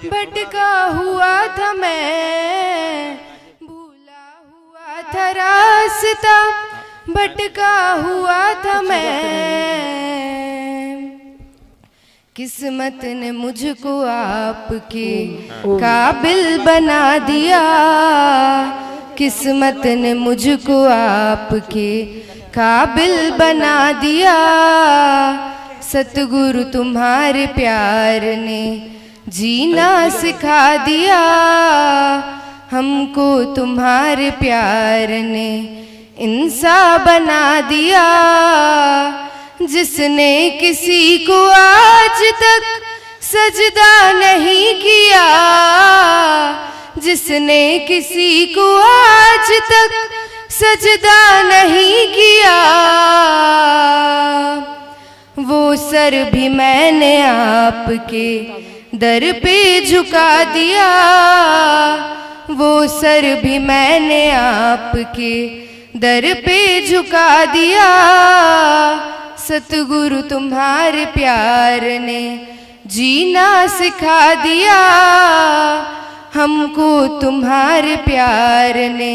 भटका हुआ था मैं, भूला हुआ था रास्ता, भटका हुआ था मैं। किस्मत ने मुझको आपके काबिल बना दिया, किस्मत ने मुझको आपके काबिल बना दिया। सतगुरु तुम्हारे प्यार ने जीना सिखा दिया, हमको तुम्हारे प्यार ने इंसान बना दिया। जिसने किसी को आज तक सजदा नहीं किया, जिसने किसी को आज तक सजदा नहीं किया, वो सर भी मैंने आपके दर पे झुका दिया, वो सर भी मैंने आपके दर पे झुका दिया। सतगुरु तुम्हारे प्यार ने जीना सिखा दिया, हमको तुम्हारे प्यार ने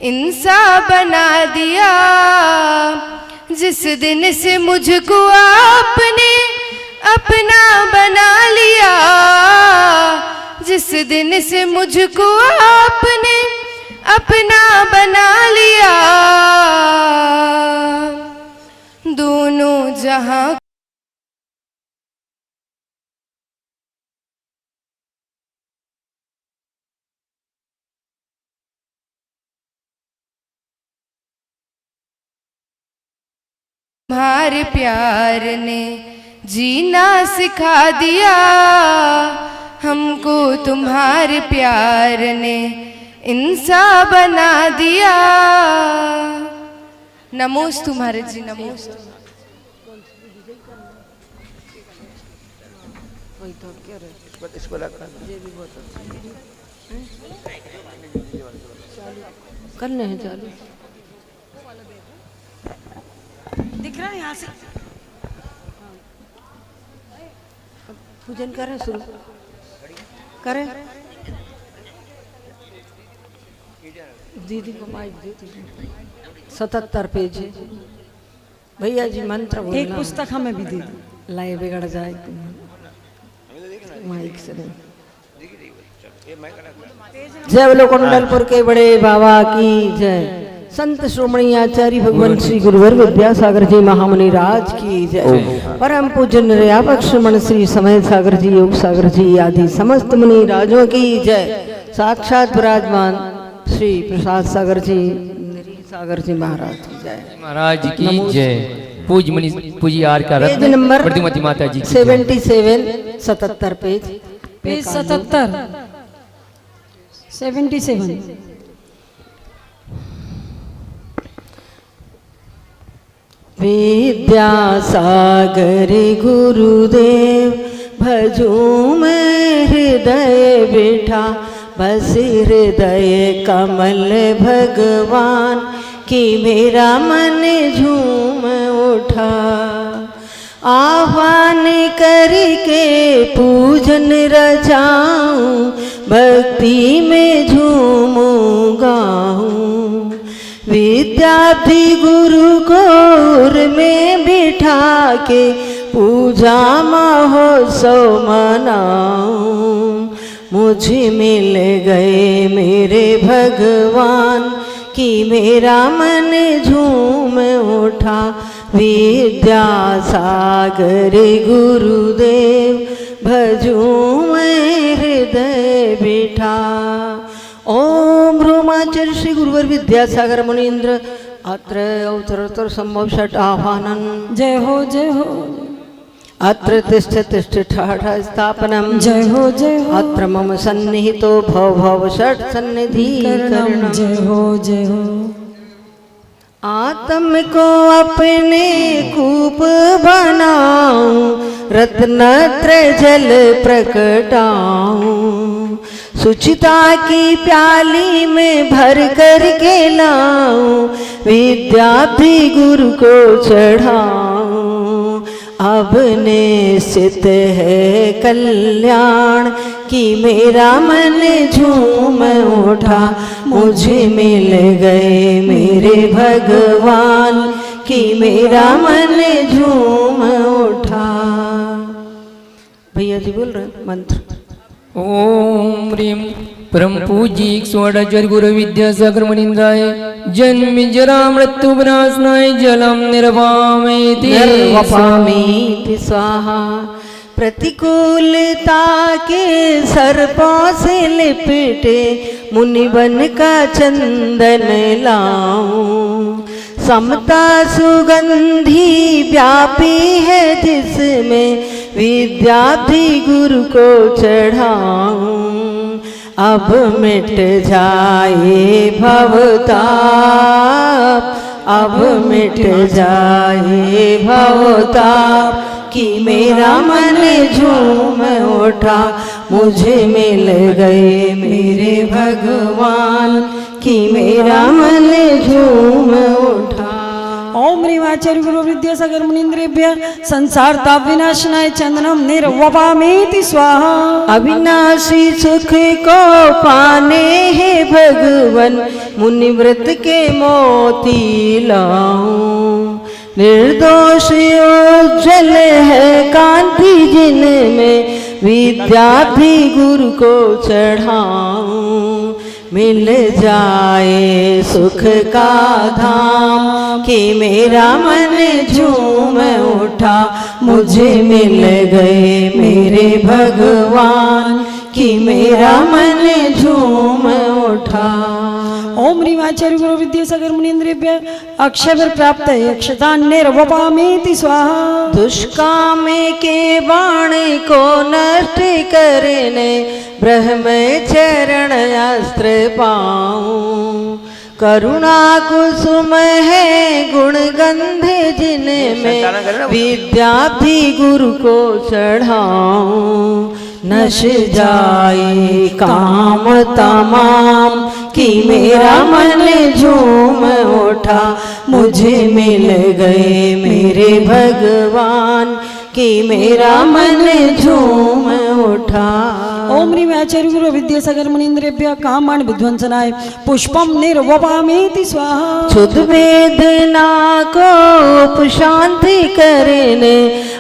इंसान बना दिया। जिस दिन से मुझको आपने अपना बना लिया, जिस दिन से मुझको आपने अपना बना लिया, दोनों जहां तुम्हारे प्यार ने जीना सिखा दिया, हमको तुम्हारे प्यार ने इंसान बना दिया। नमोस्तु महाराज जी, नमोस्तु। करने हैं चालू, दिख रहा है यहाँ से। पूजन करें, शुरू करें। दीदी को माइक दे दीजिए। 77 पेज है भैया जी, मंत्र बोलना। एक पुस्तक हमें भी दे दो, लाए बिगड़ जाए माइक से। जय बोलो कुंडलपुर के बड़े बाबा की जय। संत श्रोमणी आचार्य भगवान श्री गुरुवर विद्यासागर जी महामुनि राज की जय। परम पूजन निर्यापक श्रमण श्री समय सागर जी, योग सागर जी आदि समस्त मुनि राजों की जय। साक्षात विराजमान श्री प्रसाद सागर जी, सागर जी महाराज की जय। महाराज की जय। पूज मनी पूजी आर का पेज नंबर प्रतिमति माता जी 77 77 पेज, पेज 77 77। विद्यासागर गुरुदेव भजूं मैं हृदय बिठा, बस हृदय कमल भगवान की मेरा मन झूम उठा। आह्वान करके पूजन रचाऊं, भक्ति में झूमूं गाऊं। विद्यार्थी गुरु कोर में बिठा के पूजा महोत्सव मनाऊं। मुझे मिल गए मेरे भगवान कि मेरा मन झूम उठा। विद्यासागर गुरुदेव भजूं मैं हृदय बिठा। ओम ब्रह्माचार्य श्री गुरुवर विद्यासागर मुनीन्द्र अत्र अवतरोत्तर संभव षट आह्वानन। जय हो जय हो। अत्र तिष्ठ तिष्ठ ठाठ स्थापनम। जय हो जय हो। अत्र मम सन्निहितो भव भव षट सन्निधि करणम। जय हो जय हो। आत्म को अपने कूप बनाऊं, रत्नत्र जल प्रकटाऊं। सुचिता की प्याली में भर कर के लाऊं, विद्या भी गुरु को चढ़ाऊं। अब निश्चित है कल्याण कि मेरा मन झूम उठा, मुझे मिल गए मेरे भगवान कि मेरा मन झूम उठा। भैया जी बोल रहे हैं मंत्र। ओम ह्रीं परम पूज्य 108 गुरु विद्यासागर मुनीन्द्राय जन्म जरा मृत्यु विनाशनाय जलम निर्वपामीति स्वाहा। प्रतिकूलता के सर्पों से लिपटे मुनिबन का चंदन लाऊं, समता सुगंधी व्यापी है जिसमें विद्या भी गुरु को चढ़ाऊं। अब मिट जाए भवताप, अब मिट जाए भवताप कि मेरा मन झूम उठा, मुझे मिल गए मेरे भगवान कि मेरा मन झूम उठा। ओम ह्रीं आचार्य गुरु विद्यासागर मुनीन्द्रेभ्य संसार ताप विनाशनाय चंदनम निर्वपामीति स्वाहा। अविनाशी सुख को पाने हैं भगवन, मुनिव्रत के मोती लाऊं। निर्दोष उज्जवल है कांति जिनमें विद्या भी गुरु को चढ़ाऊं। मिल जाए सुख का धाम कि मेरा मन झूम उठा, मुझे मिल गए मेरे भगवान कि मेरा मन झूम उठा। ओम ह्रीं आचार्य गुरु विद्यासागर मुनीन्द्रेभ्य अक्षर प्राप्त है अक्षतान निर्वपामीति स्वाहा। दुष्काम के बाण को नष्ट करने ब्रह्मचरण अस्त्र पाऊं। करुणा कुसुम है गुण गंध जिनमें विद्या भी गुरु को चढ़ाऊं। नश जाए काम तमाम कि मेरा मन झूम उठा, मुझे मिल गए मेरे भगवान कि मेरा मन झूम उठा। ओम ह्रीं आचार्य गुरु विद्यासागर मुनीन्द्रेभ्य कामान् विध्वंसनाय पुष्पम निर्वपामीति स्वाहा। क्षुद्र वेदना को उपशांति करने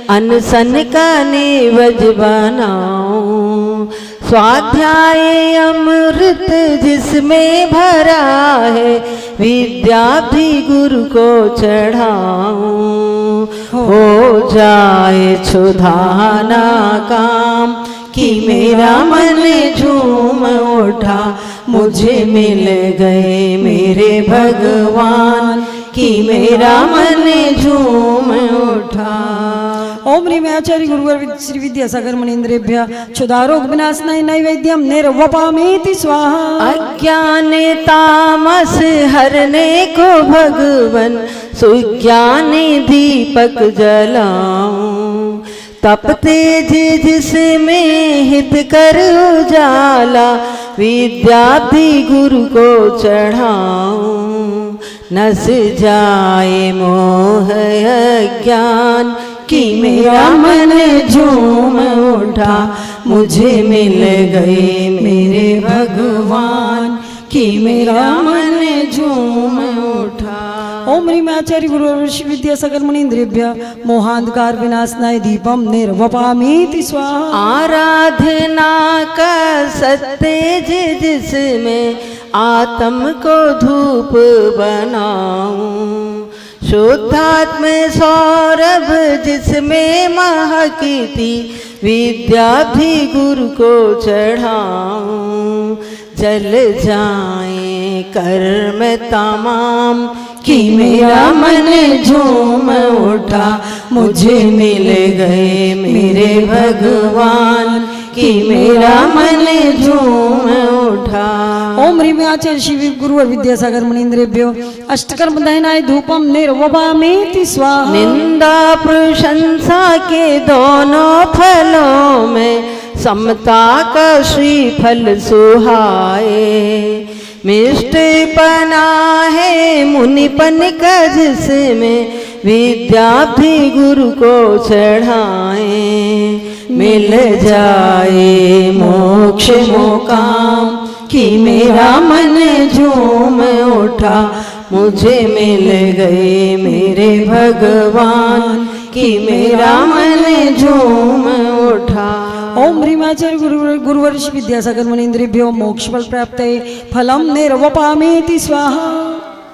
अनशन का निवज बनाऊं। स्वाध्याय अमृत जिसमें भरा है विद्या भी गुरु को चढ़ाऊं। हो जाए क्षुधाना काम कि मेरा मन झूम उठा, मुझे मिल गए मेरे भगवान कि मेरा मन झूम उठा। ओम ह्रीं आचार्य गुरुवर श्री विद्यासागर मुनीन्द्रेभ्य क्षुधारोग विनाशनाय नैवेद्यम निर्वपामीति स्वाहा। अज्ञान तामस हरने को भगवन सुज्ञानी दीपक जलाऊं। तप तेज जिसमें हित कर उजाला विद्या भी गुरु को चढ़ाऊं। नस जाए मोह अज्ञान कि मेरा मन झूम उठा, मुझे मिल गए मेरे भगवान कि मेरा मन झूम उठा। ओम ह्रीं आचार्य गुरु विद्यासागर मुनीन्द्रेभ्य मोहांधकार विनाशनाय दीपम निर्वपामीति स्वाहा। आराधना का सत्तेज जिसमें आत्म को धूप बनाऊं। शुद्धात्म सौरभ जिसमें महकती विद्या भी गुरु को चढ़ाऊं। जल जाए कर्म तमाम कि मेरा मन झूम उठा, मुझे मिल गए मेरे भगवान कि मेरा मन झूम उठा। ओम ह्रीं आचार्य श्री गुरुवर विद्यासागर मुनीन्द्रेभ्यो अष्टकर्म दहनाय धूपम निर्वपामीति स्वाहा। निंदा प्रशंसा के दोनों फलों में समता का श्रीफल सुहाए। मिष्ट पना है मुनिपन का जिसमें विद्या भी गुरु को चढ़ाए, मिल जाए मोक्ष मोकाम कि मेरा मन झूम उठा, मुझे मिल गए मेरे भगवान कि मेरा मन झूम उठा। ओम ह्रीमाचार्य गुरुवर्ष विद्यासागर मुनीन्द्रेभ्यो मोक्ष फल प्राप्त फलम निर्वपामेति स्वाहा।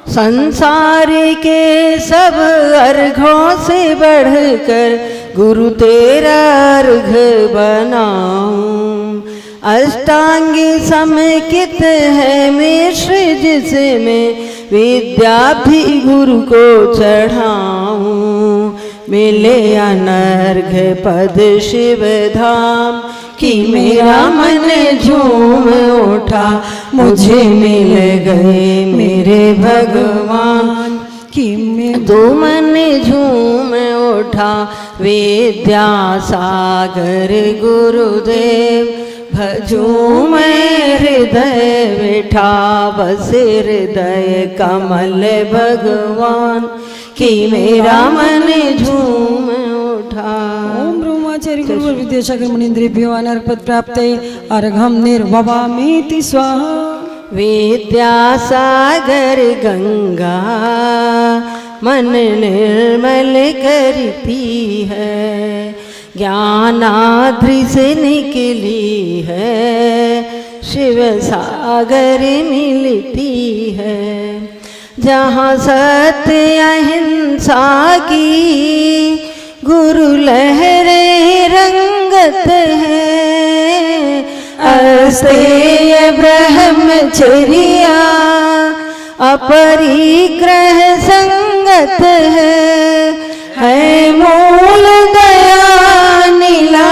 संसार के सब अर्घों से बढ़कर गुरु तेरा अर्घ बनाऊं, अष्टांगी समेकित है मिश्र जिसमें विद्या भी गुरु को चढ़ाऊं, मिले अनर्घ पद शिव धाम कि मेरा मन झूम उठा, मुझे मिल गए मेरे भगवान कि दो मन झूम उठा। विद्यासागर गुरुदेव भजूं मैं हृदय बिठा, बस हृदय कमल भगवान कि मेरा मन झूम उठा। ओम ब्रह्माचार्य गुरुवर विद्यासागर मुनीन्द्रेभ्यो अनर्घ प्राप्त अर्घम निर्वपामेति स्वाहा। विद्यासागर गंगा मन निर्मल करती है, ज्ञानाद्रि से निकली है शिव सागर मिलती है, जहाँ सत्य अहिंसा की गुरु लहरे रंगत है, अस्तेय ब्रह्मचर्या अपरिग्रह संगत है मूल दया नीला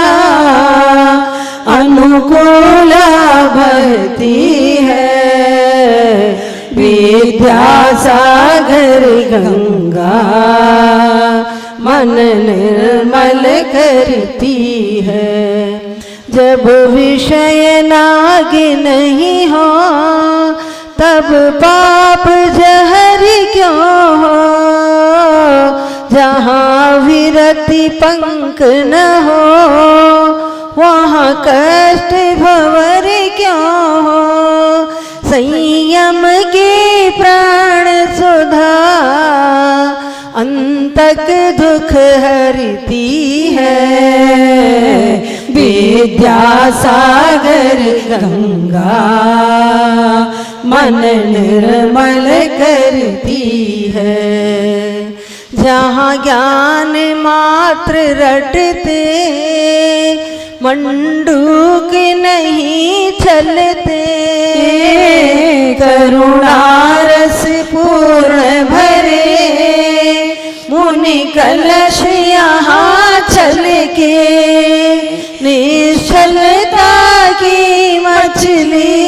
अनुकूला भक्ति है, विद्यासागर गंगा मन निर्मल करती है, जब विषय नाग नहीं हो तब पाप जहर क्यों हो, जहाँ विरति पंख न हो वहाँ कष्ट भंवर क्यों हो, संयम की प्राण सुधा अंतक दुख हरती है, विद्यासागर गंगा मन निर्मल करती है, जहाँ ज्ञान मात्र रटते मंडूक नहीं चलते, करुणारस पूर्ण भरे मुनि कलश यहाँ चल के, निश्चलता की मछली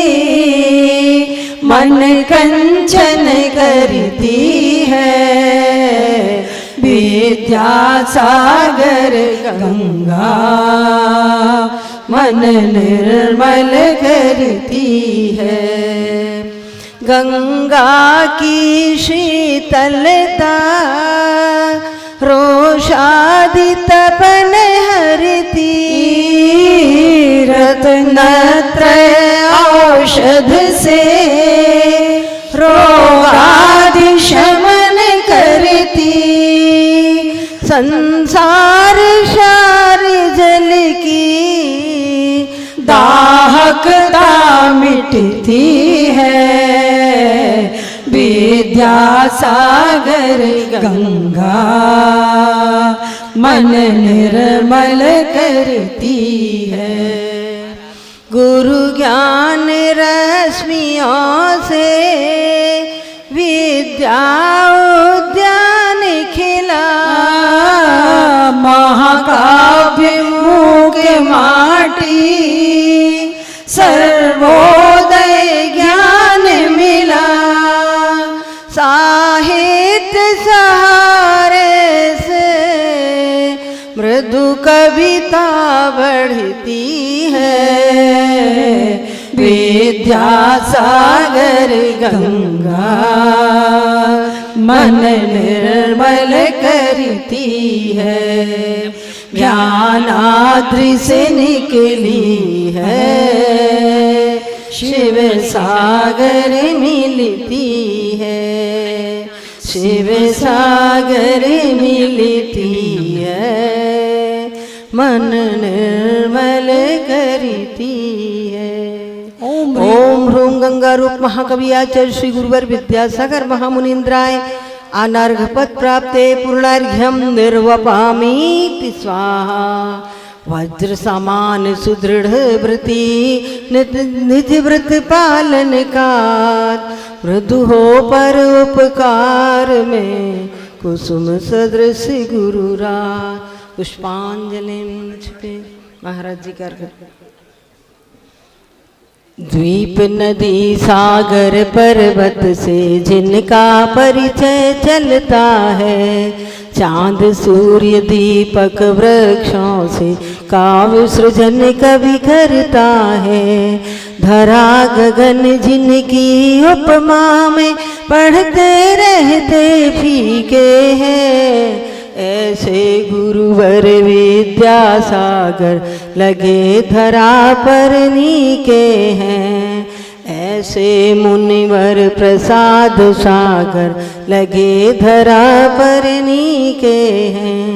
मन कंचन करती है, विद्यासागर गंगा मन निर्मल करती है, गंगा की शीतलता रोषादि तपन हरती, रत्नत्रय औषध से रोगादि शमन करती, संसार सार जल की दाहकता मिटती है, विद्यासागर गंगा मन निर्मल करती है, गुरु ज्ञान रश्मियों से विद्या उद्यान खिला, महाकाव्य मूक माटी सर्वोदय ज्ञान मिला, साहित्य सहारे से मृदु कविता बढ़ती है, विद्यासागर गंगा मन निर्मल करती है। ज्ञानाद्रि से निकली है, शिव सागर मिलती है, शिव सागर मिलती है, मन निर्मल करती है। ओम ह्रूम गंगा रूप महाकवि आचार्य श्री गुरुवर विद्यासागर महामुनीन्द्राय अनर्घपद प्राप्ते पूर्णार्घ्यम निर्वपामीति स्वाहा। वज्र समान सुदृढ़ व्रति निज व्रत पालन का, मृदु हो पर उपकार में कुसुम सदृश गुरुराज। पुष्पांजलि पे महाराज जी कर द्वीप नदी सागर पर्वत से जिनका परिचय चलता है, चांद सूर्य दीपक वृक्षों से काव्य सृजन कवि करता है। धरा गगन जिनकी उपमा में पढ़ते रहते फीके हैं, ऐसे गुरुवर विद्यासागर लगे धरा पर नीके हैं। ऐसे मुनिवर प्रसाद सागर लगे धरा पर नीके हैं,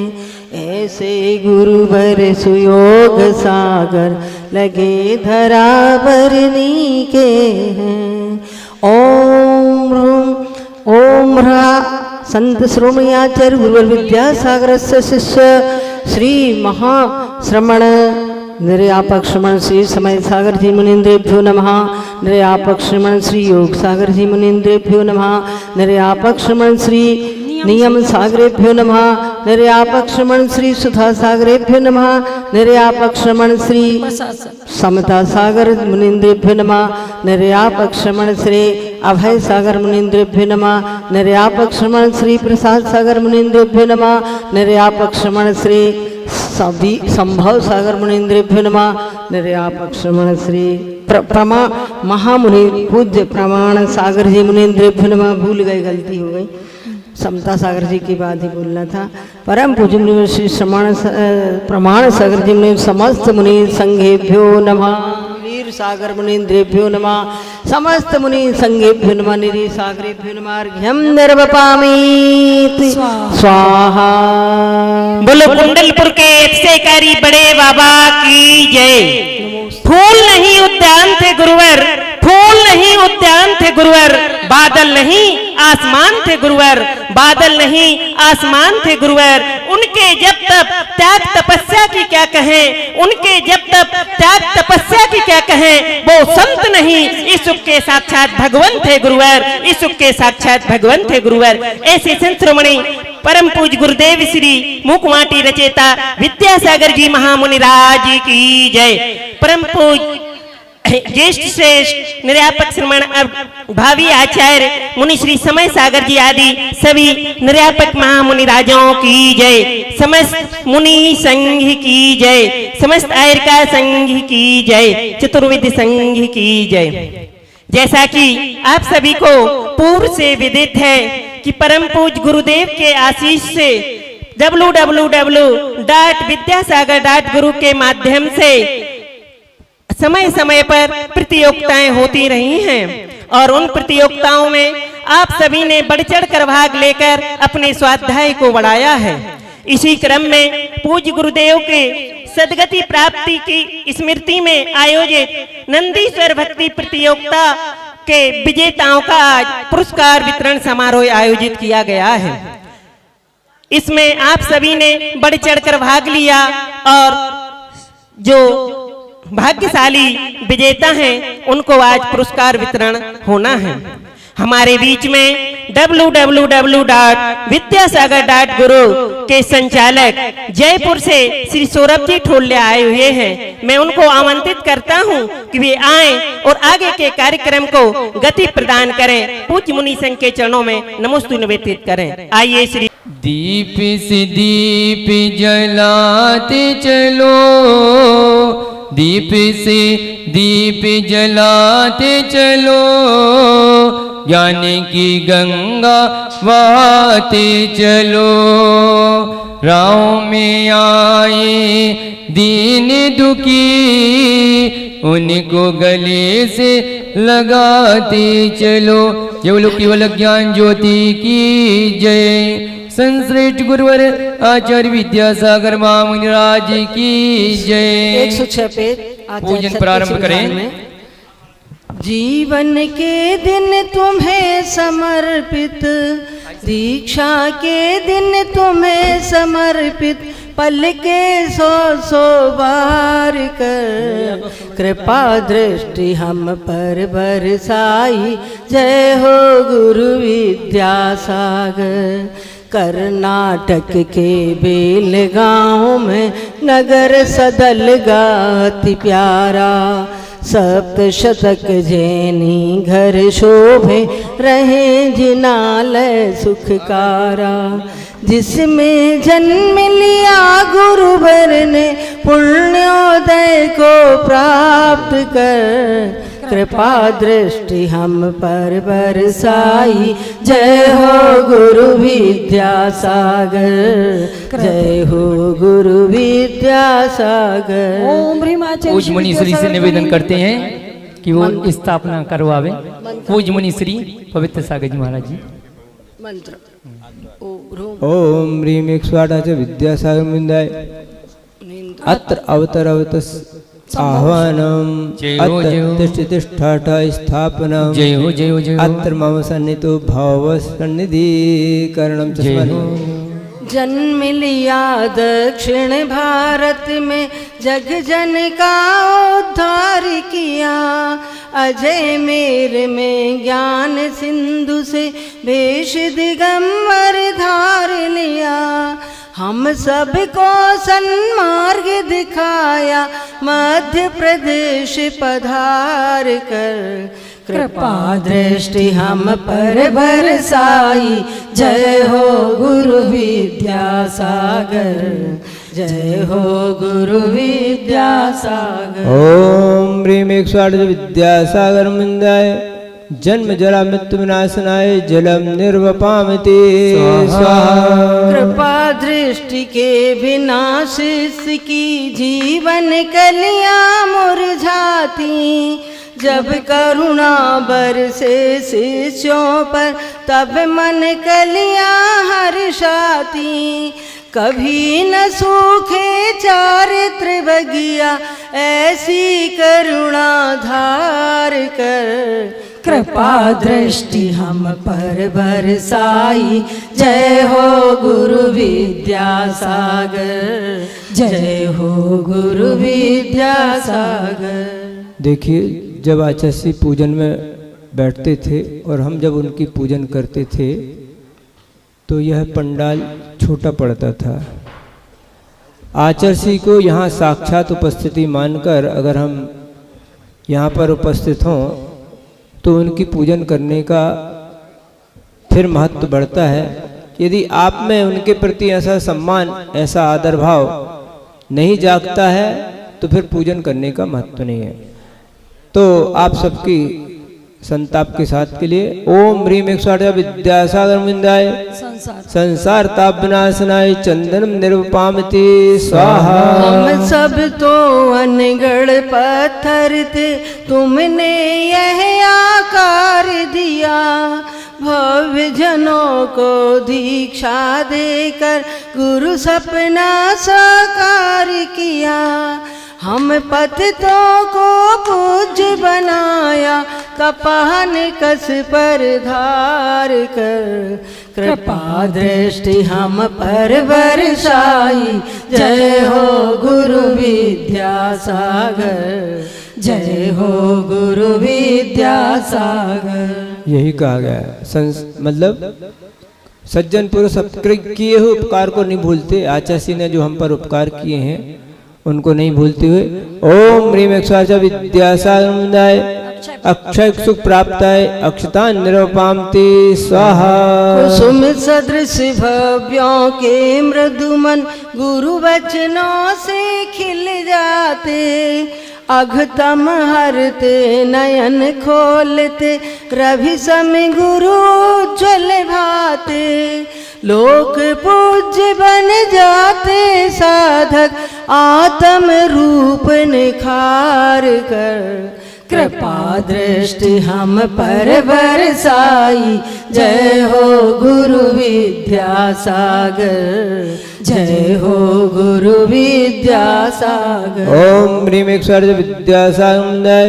ऐसे गुरुवर सुयोग सागर लगे धरा पर नीके हैं। ओम ह्रूम ओम ह्रा संत श्रोमणी आचार्य गुरुवर विद्यासागर शिष्य श्री महाश्रमण निर्यापक श्रमण श्री समय सागर जी मुनीन्द्रेभ्यो नमः। निर्यापक श्रमण श्री योग सागर जी मुनीन्द्रेभ्यो नमः। निर्यापक श्रमण श्री नियम सागरेभ्यो नमः। निर्यापक श्रमण श्री सुधा सागरेभ्यो नमः। निर्यापक श्रमण श्री समता सागर मुनीन्द्रेभ्यो नमः। निर्यापक श्रमण श्री अभय सागर मुनीन्द्रेभ्यो नमः। निर्यापक श्रमण श्री प्रसाद सागर मुनीन्द्रेभ्यो नमः। निर्यापक श्रमण श्री संभव सागर मुनीन्द्रेभ्यो नमः। निर्यापक श्रमण श्री प्रमा महामुनि पूज्य प्रमाण सागर जी मुनीन्द्रेभ्यो नमः। भूल गए, गलती हो गई, समता सागर जी की बात ही बोलना था। परम पूज्य मुनि श्री प्रमाण सागर जी मुनि समस्त मुनि संघेभ्यो नमः। वीर सागर मुनीन्द्रेभ्यो नमः। समस्त मुनि संघेभ्यो नमः। निरी सागरेभ्यो नमः। अर्घ्यम निर्वपामीति स्वाहा। बोलो कुंडलपुर के अक्षयकारी बड़े बाबा की जय। फूल नहीं उद्यान थे गुरुवर, फूल नहीं उद्यान थे गुरुवर, बादल नहीं आसमान थे गुरुवर, बादल नहीं आसमान थे गुरुवर। उनके जब तप त्याग तपस्या की क्या कहें, उनके जब तप त्याग तपस्या की क्या कहें। वो संत नहीं, इस युग के साक्षात भगवान थे गुरुवर, इस युग के साक्षात भगवान थे गुरुवर। ऐसे संत श्रोमणी परम पूज गुरुदेव श्री मुकमाटी रचेता विद्यासागर जी महामुनि राज की जय। परम पूज ज्येष्ठ श्रेष्ठ निर्यापक श्रमण भावी आचार्य मुनि श्री समय सागर जी आदि सभी निर्यापक महामुनि राजाओं की जय। समस्त मुनि संघ की जय, समस्त आयरका संघ की जय, चतुर्विद संघ की जय। जैसा कि आप सभी को पूर्व से विदित है कि परम पूज गुरुदेव के आशीष से www.vidyasagar.guru के माध्यम से समय समय पर प्रतियोगिताएं होती रही हैं और उन प्रतियोगिताओं में आप सभी ने बढ़ चढ़ कर भाग लेकर अपने स्वाध्याय को बढ़ाया है। इसी क्रम में पूज्य गुरुदेव के सदगति प्राप्ति की स्मृति में आयोजित नंदीश्वर भक्ति प्रतियोगिता के विजेताओं का आज पुरस्कार वितरण समारोह आयोजित किया गया है। इसमें आप सभी ने बढ़ चढ़ कर भाग लिया और जो भाग्यशाली विजेता हैं उनको आज पुरस्कार वितरण होना है। हमारे बीच में www.vidyasagar.guru के संचालक जयपुर से श्री सौरभ जी ठोले आए हुए हैं। मैं उनको आमंत्रित करता हूं कि वे आएं और आगे के कार्यक्रम को गति प्रदान करें। पूज्य मुनि संघ के चरणों में नमोस्तु निवेदित करें। आइए श्री दीप से दीप जलाते चलो, दीप से दीप जलाते चलो, ज्ञान की गंगा वहाते चलो। राहों में आए दीन दुखी, उनको गले से लगाते चलो। जय बोलो केवल ज्ञान ज्योति की जय। संश्रेष्ठ गुरुवर आचार्य विद्यासागर महामुनिराज की जय। 106 पेज पूजन प्रारंभ करें। जीवन के दिन तुम्हें समर्पित, दीक्षा के दिन तुम्हें समर्पित, पल के 100 बार कर कृपा दृष्टि हम पर बरसाई। जय हो गुरु विद्यासागर। कर्नाटक के बेलगांव में नगर सदलगा अति प्यारा, सप्तशतक जैनी घर शोभे रहे जिनालय सुखकारा। जिसमें जन्म लिया गुरुवर ने पुण्योदय को प्राप्त कर कृपा दृष्टि हम पर बरसाई। जय हो गुरु विद्यासागर, जय हो गुरु विद्यासागर। ओम ह्रीम आचार्य पूज मुनि श्री से निवेदन करते हैं कि वो स्थापना करवावे। पूज मुनि श्री पवित्र सागर जी महाराज जी। मंत्र ओम ह्रीम 108 विद्यासागर मुनिंदाय अत्र अवतरवत आह्वानम जय हो, जय हो। तिष्ठतिष्ठाठ स्थापनम जय हो जय हो जय हो। अत्र मम सन्निधो भाव सन्निधि करणम च जय हो। स्मरणीय। जन्म लिया दक्षिण भारत में, जग जन का उद्धार किया। अजय मेर में ज्ञान सिंधु से भेष दिगंबर धार लिया। हम सबको सन्मार्ग दिखाया, मध्य प्रदेश पधार कर कृपा दृष्टि हम पर बरसाई। जय हो गुरु विद्यासागर, जय हो गुरु विद्यासागर। ओम ह्रीम 108 विद्यासागर मुनिंदाय जन्म जरा मृत्यु विनाशनाय जलम निर्वपामते स्वाहा। कृपा दृष्टि के विनाश की जीवन कलियां मुरझाती। जब करुणा बरसे शिष्यों पर, तब मन कलियां हर्षाती। कभी न सूखे चारित्र बगिया, ऐसी करुणा धार कर कृपा दृष्टि हम पर बरसाई। जय हो गुरु विद्यासागर, जय हो गुरु विद्यासागर। देखिए, जब आचार्य पूजन में बैठते थे और हम जब उनकी पूजन करते थे तो यह पंडाल छोटा पड़ता था। आचार्य को यहाँ साक्षात उपस्थिति मानकर अगर हम यहाँ पर उपस्थित हों तो उनकी पूजन करने का फिर महत्व बढ़ता है। यदि आप में उनके प्रति ऐसा सम्मान, ऐसा आदर भाव नहीं जागता है तो फिर पूजन करने का महत्व नहीं है। तो आप सबकी संताप के साथ के लिए ओम ह्रीम 108 विद्यासागर मुनिंदाय संसार ताप विनाशनाय चंदनम निर्वपामते स्वाहा। हम सब तो अनगढ़ पत्थर थे, तुमने यह आकार दिया। भव्य जनों को दीक्षा देकर गुरु सपना साकार किया। हम पतितों को पूज्य बनाया, कपान कस पर धार कर कृपा दृष्टि हम पर बरसाई। जय हो गुरु विद्यासागर, जय हो गुरु विद्यासागर। यही कहा गया है। मतलब सज्जन पुरुष किए हुए उपकार को नहीं भूलते। आचार्य ने जो हम पर उपकार किए हैं उनको नहीं भूलते हुए ओम ह्रीम 108 विद्यासागर मुनिंदाय अक्षय सुख प्राप्ताय अक्षतान निर्वपामते स्वाहा। कुसुम सदृश भव्यों के मृदुमन गुरु वचनों से खिल जाते। अघतम हरते नयन खोलते रवि सम गुरु उज्ज्वल भाते लोक पूज्य बन जाते साधक आत्म रूप निखार कर कृपा दृष्टि हम पर बरसाई जय हो गुरु विद्यासागर जय हो गुरु विद्यासागर। ओम ह्रीं एक्सर्ज विद्यासागर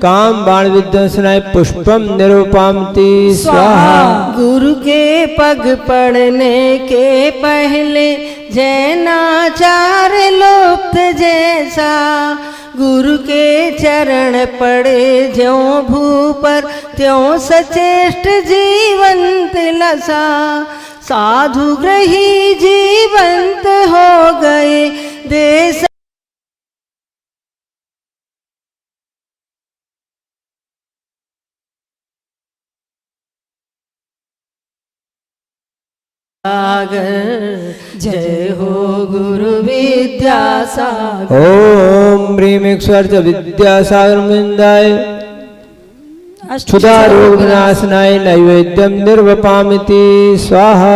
काम बाण विध्वंसनाय पुष्पम निरूपामति स्वाहा। गुरु के पग पड़ने के पहले जैनाचार लुप्त जैसा गुरु के चरण पड़े ज्यों भू पर त्यों सचेष्ट जीवंत लसा साधु ग्रही जीवंत हो गए देश जय हो गुरु विद्यासागर। ओम ह्रीं एक्सर्ज विद्यासागर मुनिंदाय क्षुधा रोग विनाशनाय नैवेद्यम निर्वपामिति स्वाहा।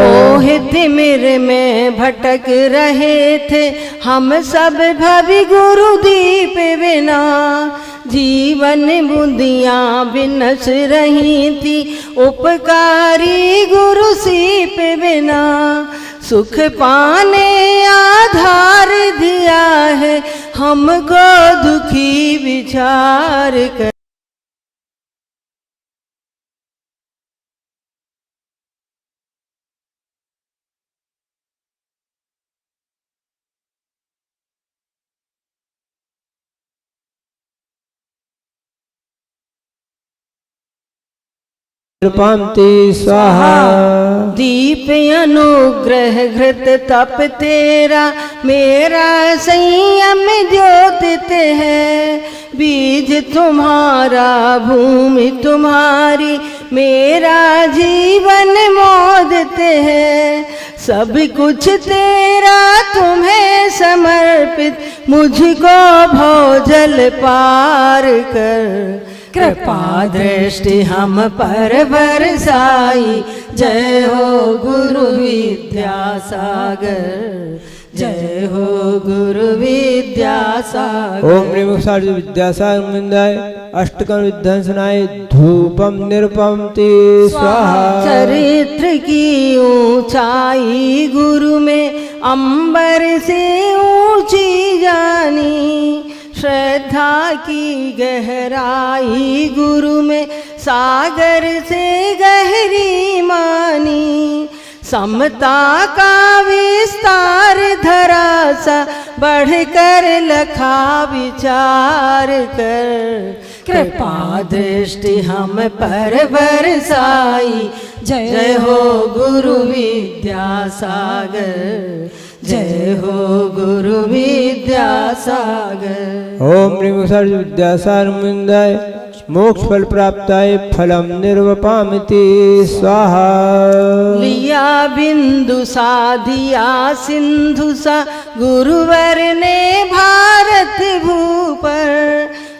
मोह तिमिर में भटक रहे थे हम सब भवि गुरु दीप बिना जीवन बुंदियां बिनस रही थी उपकारी गुरु सीप बिना सुख पाने आधार दिया है हमको दुखी विचार कर निरूपामति स्वाहा। दीप अनुग्रह घृत तप तेरा मेरा संयम ज्योतित है बीज तुम्हारा भूमि तुम्हारी मेरा जीवन मोदित है सब कुछ तेरा तुम्हें समर्पित मुझको भवजल पार कर कृपा दृष्टि हम पर बरसाई जय हो गुरु विद्यासागर जय हो गुरु विद्यासागर। ओम ह्रीं एक्सर्ज विद्यासागर मुनिंदाय अष्टकं विध्वंसनाय धूपम निरूपमति स्वाहा। चरित्र की ऊंचाई गुरु में अंबर से ऊंची जानी श्रद्धा की गहराई गुरु में सागर से गहरी मानी समता का विस्तार धरा सा बढ़कर लखा विचार कर कृपा दृष्टि हम पर बरसाई जय हो गुरु विद्यासागर जय हो गुरु विद्यासागर। ओम ह्रीं एक्सर्ज विद्यासागर मुनिंदाय मोक्ष फल प्राप्ताय फलम निर्वपामिति स्वाहा। लिया बिंदु सा दिया सिंधु सा गुरुवर ने भारत भूपर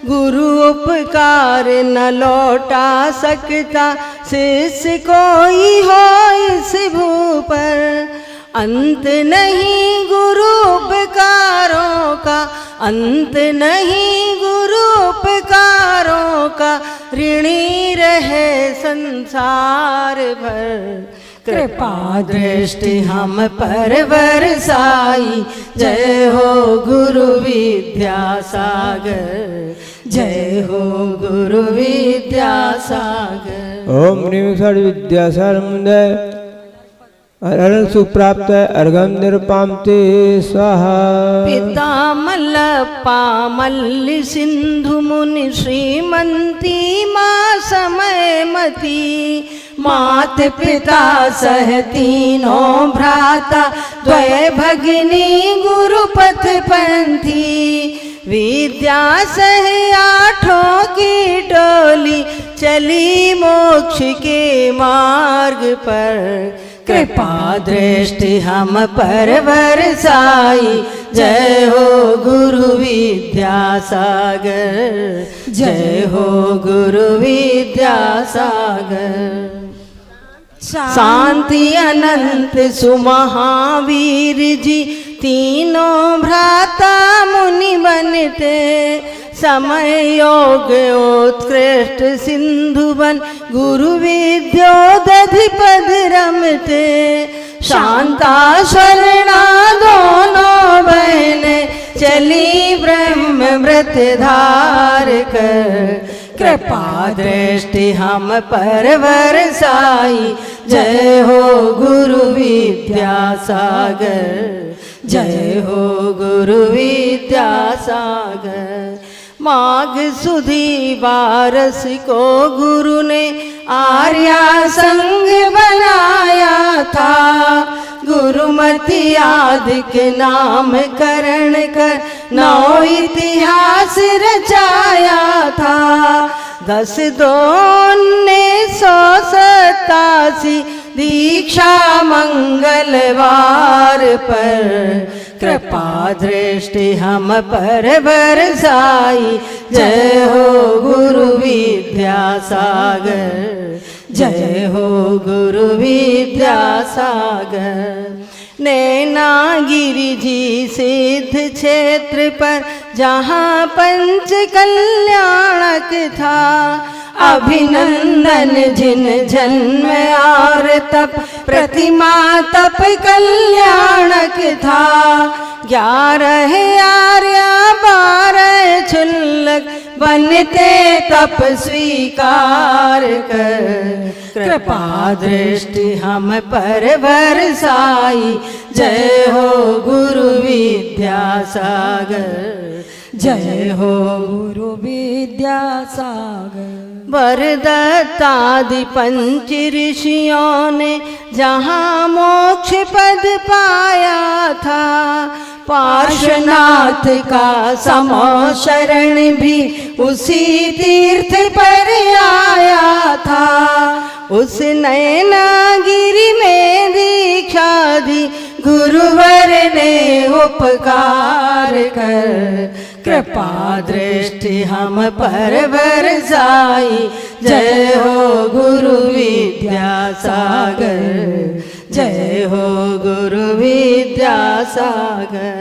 गुरु उपकार न लौटा सकता शिष्य कोई हो इस भू पर अंत नहीं गुरु उपकारों का अंत नहीं गुरु उपकारों का ऋणी रहे संसार भर कृपा दृष्टि हम पर बरसाई जय हो गुरु विद्यासागर जय हो गुरु विद्यासागर। ओम ह्रीं एक्सर्ज विद्यासागर मुनिंदाय अरहं सुप्राप्त अर्घम निरूपामति स्वाहा। पिता मल्लप्पा मल्ल सिंधु मुनि श्रीमंती माँ समयमती मात पिता सह तीनों भ्राता द्वय भगिनी गुरुपथ पंथी विद्या सह आठों की टोली चली मोक्ष के मार्ग पर कृपा दृष्टि हम पर बरसाई जय हो गुरु विद्यासागर, जय हो गुरु विद्यासागर। शांति अनंत सुमहावीर जी तीनों भ्राता मुनि बनते, समय योग उत्कृष्ट सिंधु बन गुरु विद्योदधिपद रमते। शांता शरणा दोनों बहने चली ब्रह्म व्रत धार कर, कृपा दृष्टि हम पर बरसाई, जय हो गुरु विद्यासागर, जय हो गुरु विद्यासागर। माघ सुधी बारस को गुरु ने आर्या संग बनाया था, गुरुमति आदि के नाम करण कर नौ इतिहास रचाया था। 10/2/1987 दीक्षा मंगलवार पर, कृपा दृष्टि हम पर बरसाई, जय हो गुरु विद्यासागर, जय हो गुरु विद्यासागर। नैनागिरि जी सिद्ध क्षेत्र पर जहाँ पंच कल्याणक था, अभिनंदन जिन जन्म और तप प्रतिमा तप कल्याणक था। 11 आर्या 12 क्षुल्लक बनते तप स्वीकार कर, कृपा दृष्टि हम पर बरसाई, जय हो गुरु विद्यासागर, जय हो गुरु विद्यासागर। वरदत्तादि पंच ऋषियों ने जहाँ मोक्ष पद पाया था, पार्श्वनाथ का समो शरण भी उसी तीर्थ पर आया था। उस नैनागिरि में दीक्षा दी गुरुवर ने उपकार कर, कृपा दृष्टि हम पर बरसाई, जय हो गुरु विद्यासागर, जय हो गुरु विद्यासागर।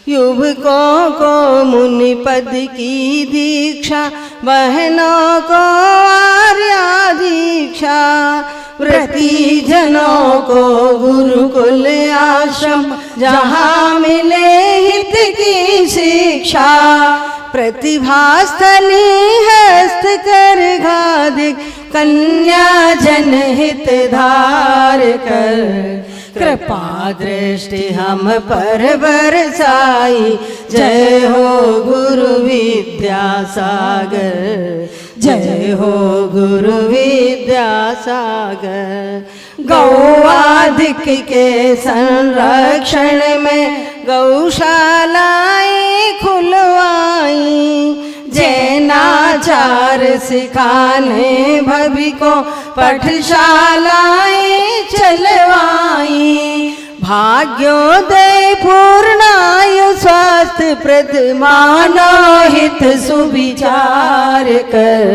युवकों को मुनि पद की दीक्षा, बहनों को आर्या दीक्षा, व्रती जनों को गुरुकुल आश्रम जहाँ मिले हित की शिक्षा। प्रतिभास्थली हस्त कर घादिक कन्या जनहित धार कर, कृपा दृष्टि हम पर बरसाई, जय हो गुरु विद्यासागर, जय हो गुरु विद्यासागर। गौवाधिक के संरक्षण में गौशालाएं खुलवाई, जैनाचार सिखाने भवि को पाठशालाएं चलवाई। भाग्योदय पूर्णायु स्वास्थ्य प्रद मानव हित सुविचार कर,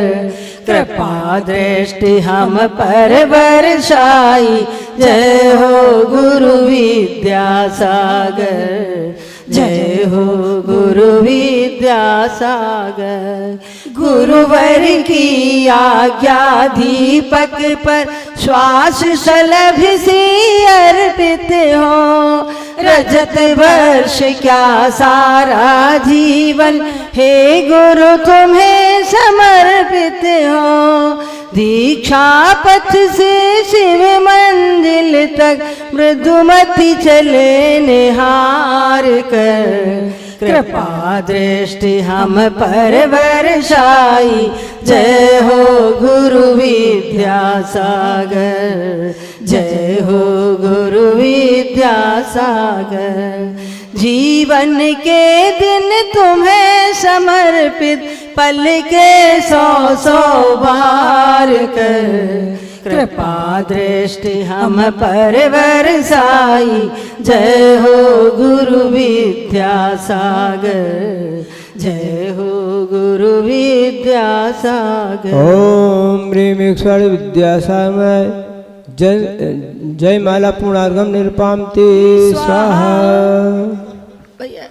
कृपा दृष्टि हम पर बरसाई, जय हो गुरु विद्यासागर, जय हो गुरु विद्यासागर। गुरुवर की आज्ञा दीपक पर श्वास शलभ सी अर्पित हो, रजत वर्ष क्या सारा जीवन हे गुरु तुम्हें समर्पित हो। दीक्षा पथ से शिव मंदिर तक मृदुमति चले निहार कर, कृपा दृष्टि हम पर बरसाई, जय हो गुरु विद्यासागर, जय हो गुरु विद्यासागर। जीवन के दिन तुम्हें समर्पित पल के 100 बार कर, कृपा दृष्टि हम पर बरसाई, जय हो गुरु विद्यासागर, जय हो गुरु विद्यासागर ओम ह्रीं ईश्वर विद्यासागर जय माला पूर्णार्घम निरुपाम ते स्वाहा। भैया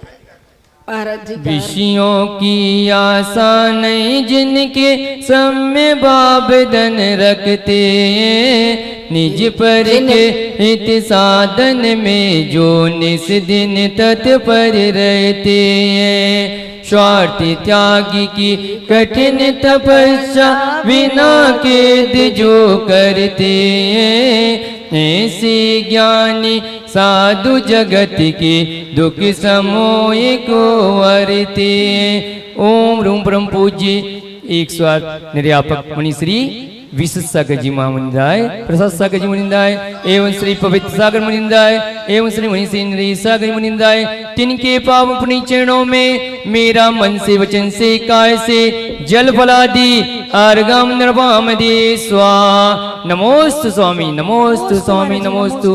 महाराज जी का विषयों की आशा नहीं जिनके सम्य बाबदन रखते हैं, निज पर के हित साधन में जो निस दिन तत्पर रहते हैं। स्वार्थ त्यागी की कठिन तपस्या बिना खेद जो करते हैं, ऐसे ज्ञानी साधु जगत के दुख समोय को वरते। ओम रूम परम पूज्य 108 निर्यापक मुनि श्री विशेष सागर जी महामुनिंदाय, प्रसाद सागर जी मुनिंदाय एवं श्री पवित्र सागर मुनिंदाय एवं श्री मुनि श्री सागर मुनिंदाय, तिनके पावन पुण्य चरणों में मेरा मन से वचन से काय से जल फलादि अर्घम निर्वाम दे स्वाहा। नमोस्तु स्वामी, नमोस्तु स्वामी, नमोस्तु।